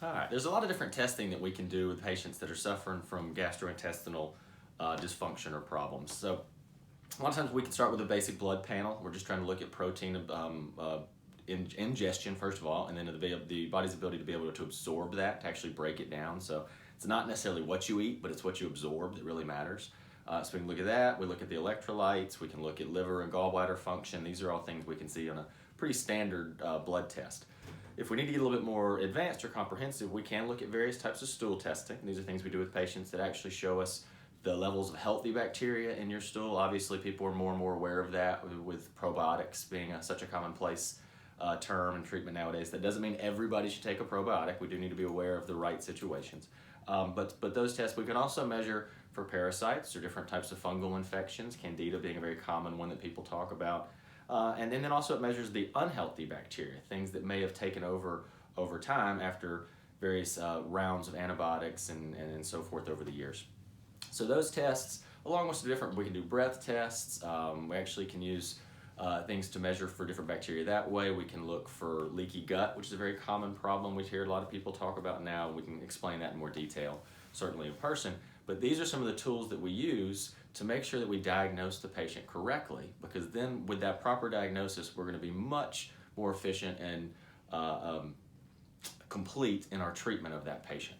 All right, there's a lot of different testing that we can do with patients that are suffering from gastrointestinal dysfunction or problems. So a lot of times we can start with a basic blood panel. We're just trying to look at protein ingestion first of all, and then the body's ability to be able to absorb that, to actually break it down. So it's not necessarily what you eat, but it's what you absorb that really matters. So we can look at that. We look at the electrolytes. We can look at liver and gallbladder function. These are all things we can see on a pretty standard blood test. If we need to get a little bit more advanced or comprehensive, we can look at various types of stool testing. These are things we do with patients that actually show us the levels of healthy bacteria in your stool. Obviously, people are more and more aware of that with probiotics being such a commonplace term and treatment nowadays. That doesn't mean everybody should take a probiotic. We do need to be aware of the right situations. But those tests, we can also measure for parasites or different types of fungal infections, Candida being a very common one that people talk about. And then also it measures the unhealthy bacteria, things that may have taken over time after various rounds of antibiotics and so forth over the years. So those tests, along with some different, we can do breath tests. We actually can use things to measure for different bacteria that way. We can look for leaky gut, which is a very common problem we hear a lot of people talk about now. We can explain that in more detail, certainly in person. But these are some of the tools that we use to make sure that we diagnose the patient correctly, because then with that proper diagnosis, we're going to be much more efficient and complete in our treatment of that patient.